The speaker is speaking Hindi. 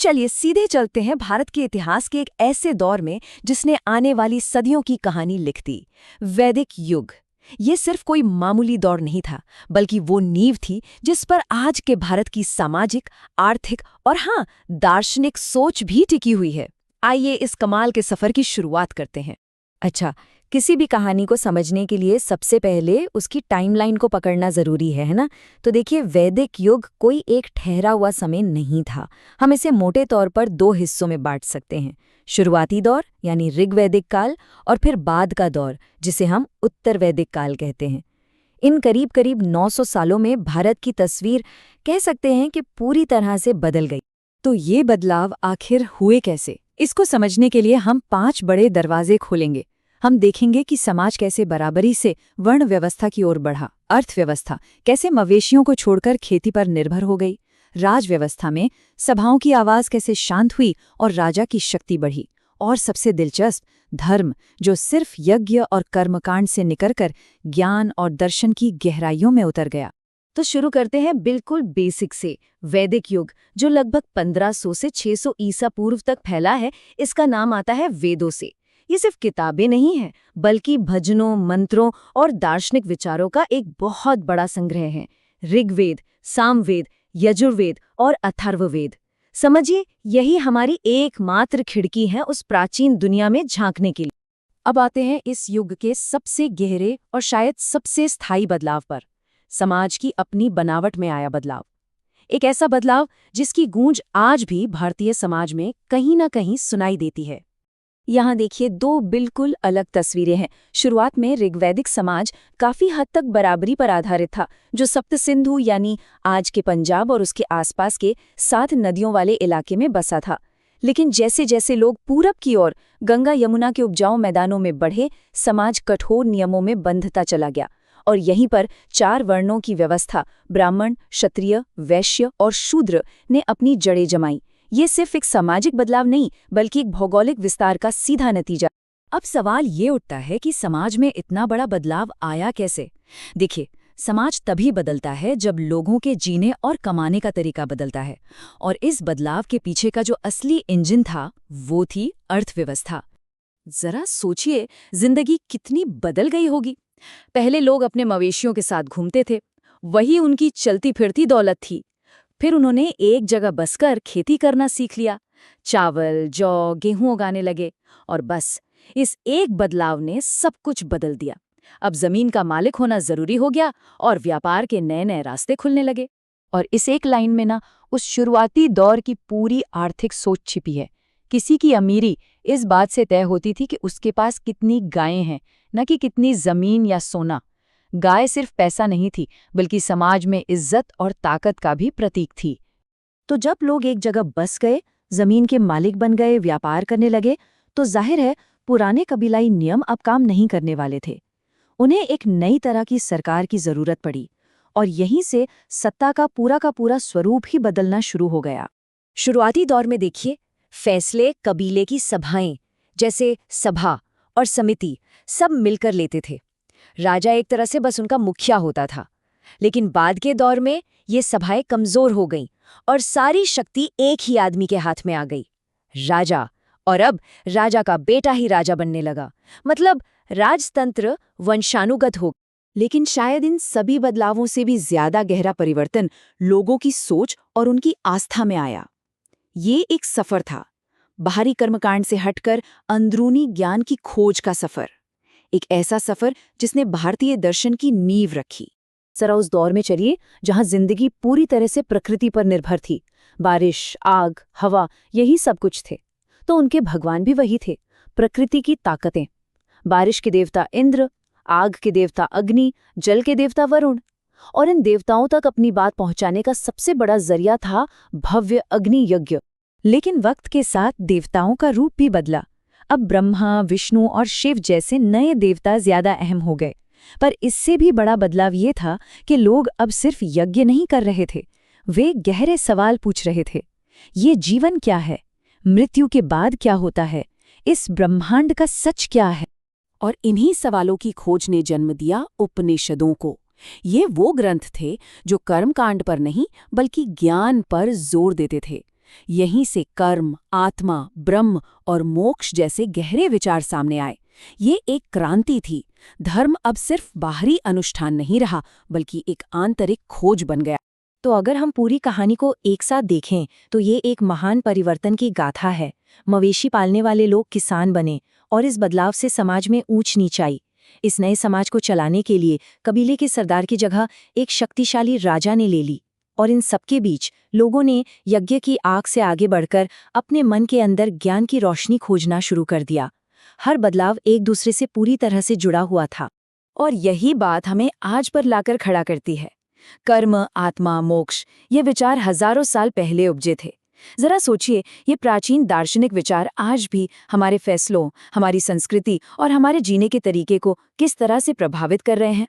चलिए सीधे चलते हैं भारत के इतिहास के एक ऐसे दौर में जिसने आने वाली सदियों की कहानी लिख दी। वैदिक युग। ये सिर्फ कोई मामूली दौर नहीं था, बल्कि वो नींव थी जिस पर आज के भारत की सामाजिक, आर्थिक और हाँ, दार्शनिक सोच भी टिकी हुई है। आइए इस कमाल के सफर की शुरुआत करते हैं। अच्छा, किसी भी कहानी को समझने के लिए सबसे पहले उसकी टाइमलाइन को पकड़ना ज़रूरी है ना? तो देखिए, वैदिक युग कोई एक ठहरा हुआ समय नहीं था। हम इसे मोटे तौर पर दो हिस्सों में बांट सकते हैं। शुरुआती दौर यानी ऋग्वैदिक काल, और फिर बाद का दौर जिसे हम उत्तर वैदिक काल कहते हैं। इन करीब करीब 900 सालों में भारत की तस्वीर कह सकते हैं कि पूरी तरह से बदल गई। तो ये बदलाव आखिर हुए कैसे? इसको समझने के लिए हम 5 बड़े दरवाजे खोलेंगे। हम देखेंगे कि समाज कैसे बराबरी से वर्ण व्यवस्था की ओर बढ़ा, अर्थव्यवस्था कैसे मवेशियों को छोड़कर खेती पर निर्भर हो गई, राजव्यवस्था में सभाओं की आवाज कैसे शांत हुई और राजा की शक्ति बढ़ी, और सबसे दिलचस्प, धर्म जो सिर्फ यज्ञ और कर्मकांड से निकलकर ज्ञान और दर्शन की गहराइयों में उतर गया। तो शुरू करते हैं बिल्कुल बेसिक से। वैदिक युग जो लगभग 1500 से 600 ईसा पूर्व तक फैला है, इसका नाम आता है वेदों से। ये सिर्फ किताबें नहीं हैं, बल्कि भजनों, मंत्रों और दार्शनिक विचारों का एक बहुत बड़ा संग्रह है। ऋग्वेद, सामवेद, यजुर्वेद और अथर्ववेद। समझिए, यही हमारी एकमात्र खिड़की है उस प्राचीन दुनिया में झांकने के लिए। अब आते हैं इस युग के सबसे गहरे और शायद सबसे स्थायी बदलाव पर। समाज की अपनी बनावट में आया बदलाव। एक ऐसा बदलाव जिसकी गूंज आज भी भारतीय समाज में कहीं न कहीं सुनाई देती है। यहाँ देखिए, 2 बिल्कुल अलग तस्वीरें हैं। शुरुआत में ऋग्वैदिक समाज काफी हद तक बराबरी पर आधारित था, जो सप्त सिंधु यानी आज के पंजाब और उसके आसपास के 7 नदियों वाले इलाके में बसा था। लेकिन जैसे जैसे लोग पूरब की ओर गंगा यमुना के उपजाऊ मैदानों में बढ़े, समाज कठोर नियमों में बंधता चला गया, और यहीं पर 4 वर्णों की व्यवस्था ब्राह्मण, क्षत्रिय, वैश्य और शूद्र ने अपनी जड़ें जमाई। ये सिर्फ एक सामाजिक बदलाव नहीं, बल्कि एक भौगोलिक विस्तार का सीधा नतीजा। अब सवाल ये उठता है कि समाज में इतना बड़ा बदलाव आया कैसे? देखिए, समाज तभी बदलता है जब लोगों के जीने और कमाने का तरीका बदलता है, और इस बदलाव के पीछे का जो असली इंजन था वो थी अर्थव्यवस्था। जरा सोचिए, जिंदगी कितनी बदल गई होगी। पहले लोग अपने मवेशियों के साथ घूमते थे, वही उनकी चलती फिरती दौलत थी। फिर उन्होंने एक जगह बसकर खेती करना सीख लिया, चावल, जौ, गेहूं उगाने लगे, और बस इस एक बदलाव ने सब कुछ बदल दिया। अब जमीन का मालिक होना जरूरी हो गया और व्यापार के नए नए रास्ते खुलने लगे। और इस एक लाइन में ना उस शुरुआती दौर की पूरी आर्थिक सोच छिपी है। किसी की अमीरी इस बात से तय होती थी कि उसके पास कितनी गायें हैं, न कि कितनी जमीन या सोना। गाय सिर्फ पैसा नहीं थी, बल्कि समाज में इज्जत और ताकत का भी प्रतीक थी। तो जब लोग एक जगह बस गए, जमीन के मालिक बन गए, व्यापार करने लगे, तो जाहिर है पुराने कबीलाई नियम अब काम नहीं करने वाले थे। उन्हें एक नई तरह की सरकार की जरूरत पड़ी, और यहीं से सत्ता का पूरा स्वरूप ही बदलना शुरू हो गया। शुरुआती दौर में देखिए, फैसले कबीले की सभाएं जैसे सभा और समिति सब मिलकर लेते थे। राजा एक तरह से बस उनका मुखिया होता था। लेकिन बाद के दौर में ये सभाएं कमजोर हो गईं और सारी शक्ति एक ही आदमी के हाथ में आ गई, राजा। और अब राजा का बेटा ही राजा बनने लगा, मतलब राजतंत्र वंशानुगत हो। लेकिन शायद इन सभी बदलावों से भी ज्यादा गहरा परिवर्तन लोगों की सोच और उनकी आस्था में आया। ये एक सफर था, बाहरी कर्मकांड से हटकर अंदरूनी ज्ञान की खोज का सफर। एक ऐसा सफर जिसने भारतीय दर्शन की नींव रखी। जरा उस दौर में चलिए जहां जिंदगी पूरी तरह से प्रकृति पर निर्भर थी। बारिश, आग, हवा, यही सब कुछ थे। तो उनके भगवान भी वही थे, प्रकृति की ताकतें। बारिश के देवता इंद्र, आग के देवता अग्नि, जल के देवता वरुण। और इन देवताओं तक अपनी बात पहुंचाने का सबसे बड़ा जरिया था भव्य अग्नि यज्ञ। लेकिन वक्त के साथ देवताओं का रूप भी बदला। अब ब्रह्मा, विष्णु और शिव जैसे नए देवता ज्यादा अहम हो गए। पर इससे भी बड़ा बदलाव ये था कि लोग अब सिर्फ यज्ञ नहीं कर रहे थे, वे गहरे सवाल पूछ रहे थे। ये जीवन क्या है? मृत्यु के बाद क्या होता है? इस ब्रह्मांड का सच क्या है? और इन्हीं सवालों की खोज ने जन्म दिया उपनिषदों को। ये वो ग्रंथ थे जो कर्मकांड पर नहीं, बल्कि ज्ञान पर जोर देते थे। यहीं से कर्म, आत्मा, ब्रह्म और मोक्ष जैसे गहरे विचार सामने आए। ये एक क्रांति थी। धर्म अब सिर्फ बाहरी अनुष्ठान नहीं रहा, बल्कि एक आंतरिक खोज बन गया। तो अगर हम पूरी कहानी को एक साथ देखें तो ये एक महान परिवर्तन की गाथा है। मवेशी पालने वाले लोग किसान बने और इस बदलाव से समाज में ऊंच नीच आई। इस नए समाज को चलाने के लिए कबीले के सरदार की जगह एक शक्तिशाली राजा ने ले ली, और इन सबके बीच लोगों ने यज्ञ की आग से आगे बढ़कर अपने मन के अंदर ज्ञान की रोशनी खोजना शुरू कर दिया। हर बदलाव एक दूसरे से पूरी तरह से जुड़ा हुआ था, और यही बात हमें आज पर लाकर खड़ा करती है। कर्म, आत्मा, मोक्ष, ये विचार हजारों साल पहले उपजे थे। जरा सोचिए, ये प्राचीन दार्शनिक विचार आज भी हमारे फैसलों, हमारी संस्कृति और हमारे जीने के तरीके को किस तरह से प्रभावित कर रहे हैं।